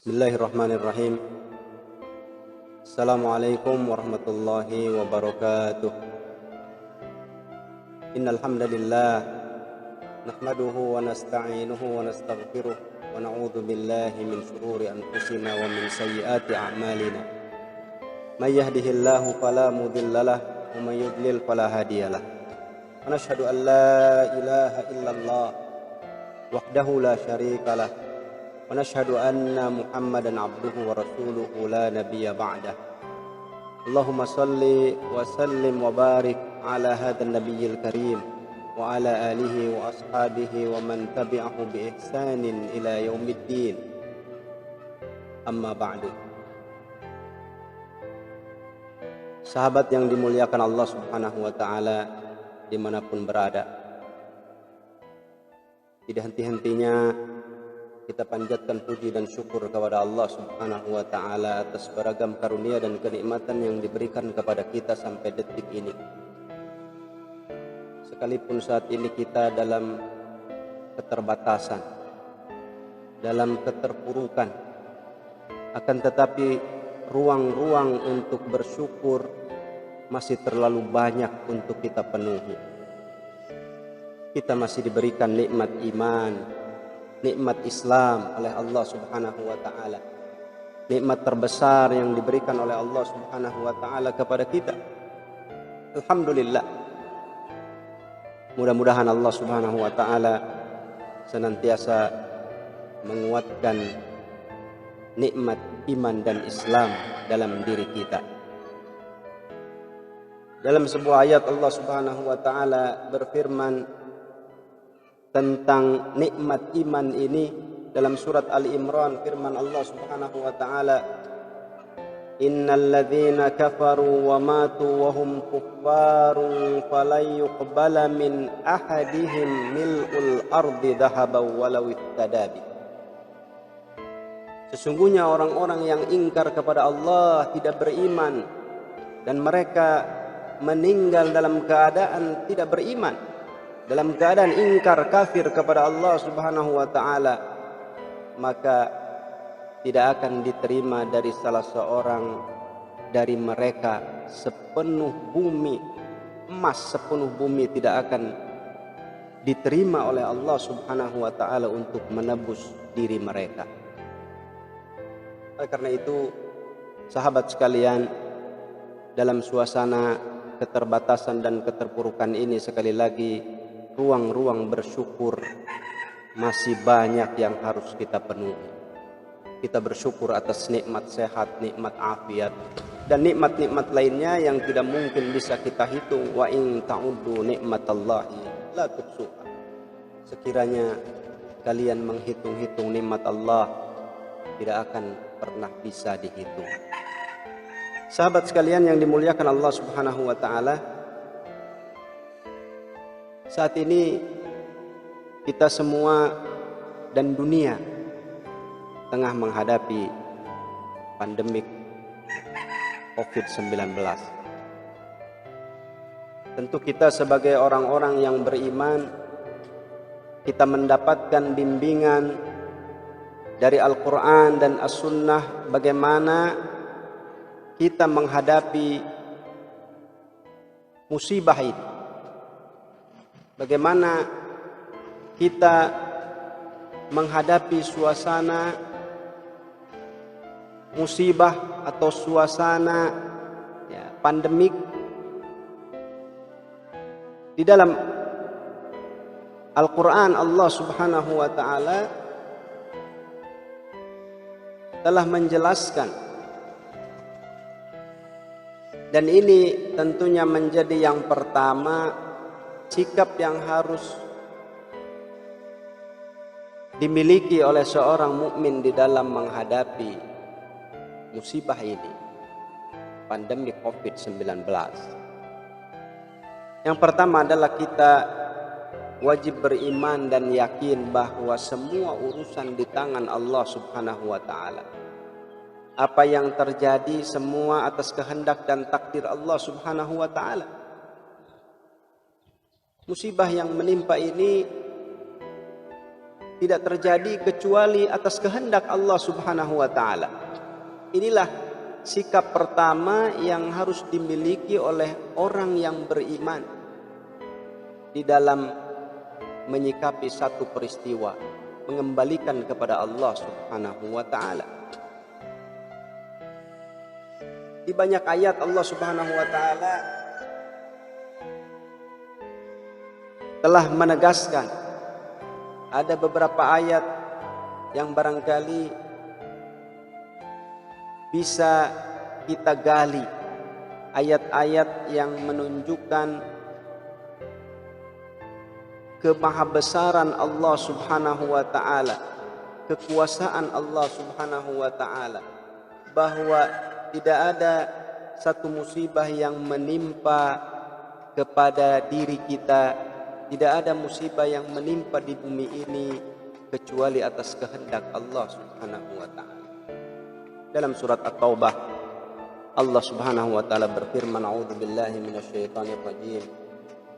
Bismillahirrahmanirrahim. Assalamualaikum warahmatullahi wabarakatuh. Innal hamdalillah nahmaduhu wa nasta'inuhu wa nastaghfiruh wa na'udzu billahi min shururi anfusina wa min sayyiati a'malina. May yahdihillahu fala mudhillalah wa may yudlil fala hadiyalah. Wa nashhadu an la ilaha illallah wahdahu la syarikalah wa nashhadu anna Muhammadan abduhu wa rasuluhu la nabiyya ba'dah. Allahumma salli wa sallim wa barik ala hadzal nabiyyil karim wa ala alihi wa ashabihi wa man tabi'ahu bi ihsanin ila yaumiddin. Amma ba'du. Sahabat yang dimuliakan Allah Subhanahu wa taala dimanapun berada, tidak henti-hentinya kita panjatkan puji dan syukur kepada Allah Subhanahu wa taala atas beragam karunia dan kenikmatan yang diberikan kepada kita sampai detik ini. Sekalipun saat ini kita dalam keterbatasan, dalam keterpurukan, akan tetapi ruang-ruang untuk bersyukur masih terlalu banyak untuk kita penuhi. Kita masih diberikan nikmat iman, nikmat Islam oleh Allah Subhanahu wa taala. Nikmat terbesar yang diberikan oleh Allah Subhanahu wa taala kepada kita. Alhamdulillah. Mudah-mudahan Allah Subhanahu wa taala senantiasa menguatkan nikmat iman dan Islam dalam diri kita. Dalam sebuah ayat Allah Subhanahu wa taala berfirman tentang nikmat iman ini dalam surat Ali Imran, firman Allah Subhanahu wa taala, innal ladzina kafaru wa matu wa hum kuffarun falan yuqbala min ahadihim mil'ul ardi dhahaban walau iftada bi. Sesungguhnya orang-orang yang ingkar kepada Allah, tidak beriman, dan mereka meninggal dalam keadaan tidak beriman, dalam keadaan ingkar kafir kepada Allah Subhanahu wa taala, maka tidak akan diterima dari salah seorang dari mereka sepenuh bumi, emas sepenuh bumi tidak akan diterima oleh Allah Subhanahu wa taala untuk menebus diri mereka. Oleh karena itu, sahabat sekalian, dalam suasana keterbatasan dan keterpurukan ini, sekali lagi ruang-ruang bersyukur masih banyak yang harus kita penuhi. Kita bersyukur atas nikmat sehat, nikmat afiat, dan nikmat-nikmat lainnya yang tidak mungkin bisa kita hitung. Wa in ta'uddu nikmatallahi la tuhsuha. Sekiranya kalian menghitung-hitung nikmat Allah, tidak akan pernah bisa dihitung. Sahabat sekalian yang dimuliakan Allah Subhanahu wa taala, saat ini kita semua dan dunia tengah menghadapi pandemik COVID-19. Tentu kita sebagai orang-orang yang beriman, kita mendapatkan bimbingan dari Al-Quran dan As-Sunnah bagaimana kita menghadapi musibah ini. Bagaimana kita menghadapi suasana musibah atau suasana pandemik. Di dalam Al-Quran, Allah Subhanahu wa taala telah menjelaskan, dan ini tentunya menjadi yang pertama, sikap yang harus dimiliki oleh seorang mukmin di dalam menghadapi musibah ini, pandemi COVID-19. Yang pertama adalah kita wajib beriman dan yakin bahwa semua urusan di tangan Allah Subhanahu wa taala. Apa yang terjadi semua atas kehendak dan takdir Allah Subhanahu wa taala. Musibah yang menimpa ini tidak terjadi kecuali atas kehendak Allah Subhanahu wa taala. Inilah sikap pertama yang harus dimiliki oleh orang yang beriman di dalam menyikapi satu peristiwa, mengembalikan kepada Allah Subhanahu wa taala. Di banyak ayat Allah Subhanahu wa taala telah menegaskan. Ada beberapa ayat yang barangkali bisa kita gali, ayat-ayat yang menunjukkan kemahabesaran Allah Subhanahu wa taala, kekuasaan Allah Subhanahu wa taala, bahwa tidak ada satu musibah yang menimpa kepada diri kita, tidak ada musibah yang menimpa di bumi ini kecuali atas kehendak Allah Subhanahu wa taala. Dalam surat At-Taubah Allah Subhanahu wa taala berfirman, a'udzubillahi minasyaitonir rajim.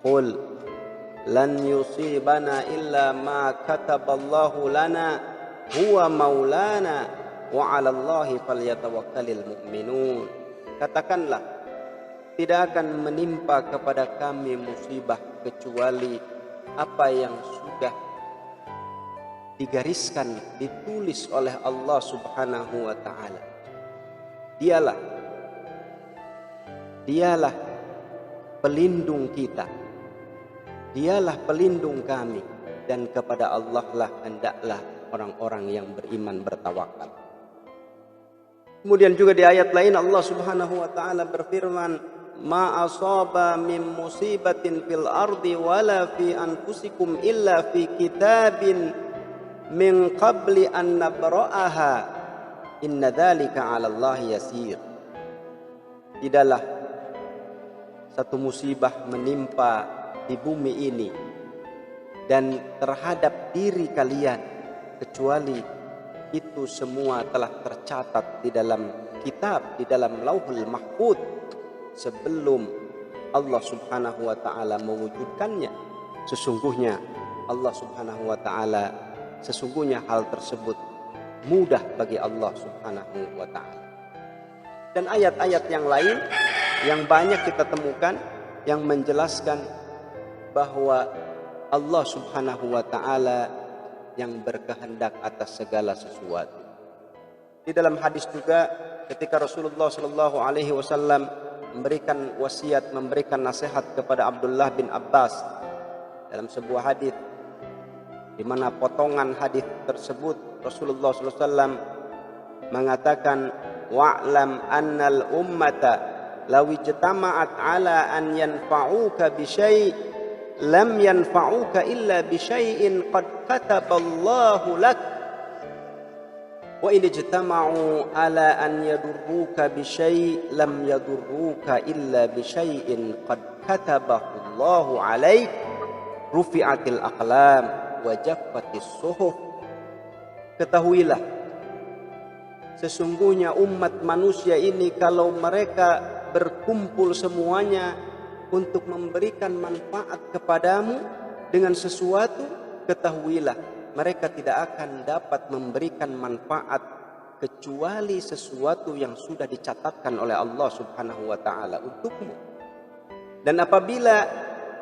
Qul lan yusibana illa ma kataballahu lana huwa maulana wa 'alallahi falyatawakkalul mu'minun. Katakanlah, tidak akan menimpa kepada kami musibah kecuali apa yang sudah digariskan, ditulis oleh Allah Subhanahu wa taala. Dialah pelindung kita. Dialah pelindung kami, dan kepada Allah lah hendaklah orang-orang yang beriman bertawakal. Kemudian juga di ayat lain Allah Subhanahu wa taala berfirman, ma asaba min musibatin fil ardi wala fi anfusikum illa fi kitabin min qabli an nabra'aha inna dzalika 'ala Allah yasir. Tidaklah satu musibah menimpa di bumi ini dan terhadap diri kalian kecuali itu semua telah tercatat di dalam kitab, di dalam Lauhul Mahfuz sebelum Allah Subhanahu wa taala mewujudkannya. Sesungguhnya Allah Subhanahu wa taala, sesungguhnya hal tersebut mudah bagi Allah Subhanahu wa taala. Dan ayat-ayat yang lain yang banyak kita temukan yang menjelaskan bahwa Allah Subhanahu wa taala yang berkehendak atas segala sesuatu. Di dalam hadis juga ketika Rasulullah sallallahu alaihi wasallam memberikan wasiat, memberikan nasihat kepada Abdullah bin Abbas dalam sebuah hadis, di mana potongan hadis tersebut Rasulullah sallallahu alaihi wasallam mengatakan, wa'lam annal ummata law ijtama'at ala an yanfa'uka bi syai' lam yanfa'uka illa bi syai'in qad kataballahu lak wa in ijtama'u ala an yadurruka bi syai' lam yadurruka illa bi syai'in qad katabahu Allahu 'alaik rufi'atil aqlam wa jaffatis suhuf. Ketahuilah, sesungguhnya umat manusia ini kalau mereka berkumpul semuanya untuk memberikan manfaat kepadamu dengan sesuatu, ketahuilah mereka tidak akan dapat memberikan manfaat kecuali sesuatu yang sudah dicatatkan oleh Allah Subhanahu wa taala untukmu. Dan apabila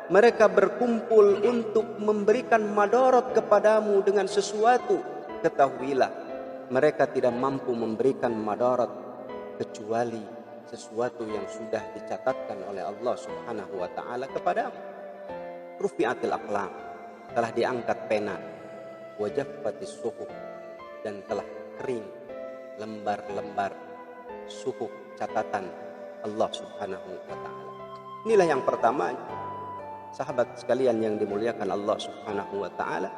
mereka berkumpul untuk memberikan madarat kepadamu dengan sesuatu, ketahuilah mereka tidak mampu memberikan madarat kecuali sesuatu yang sudah dicatatkan oleh Allah Subhanahu wa taala kepadamu. Rufi'atil aqlam, telah diangkat pena, wa jaffatis suhuf, dan telah kering lembar-lembar suhuf catatan Allah Subhanahu wa taala. Inilah yang pertama, sahabat sekalian yang dimuliakan Allah Subhanahu wa taala,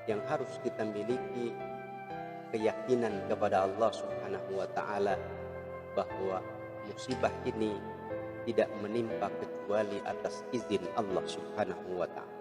yang harus kita miliki keyakinan kepada Allah Subhanahu wa taala bahwa musibah ini tidak menimpa kecuali atas izin Allah Subhanahu wa taala.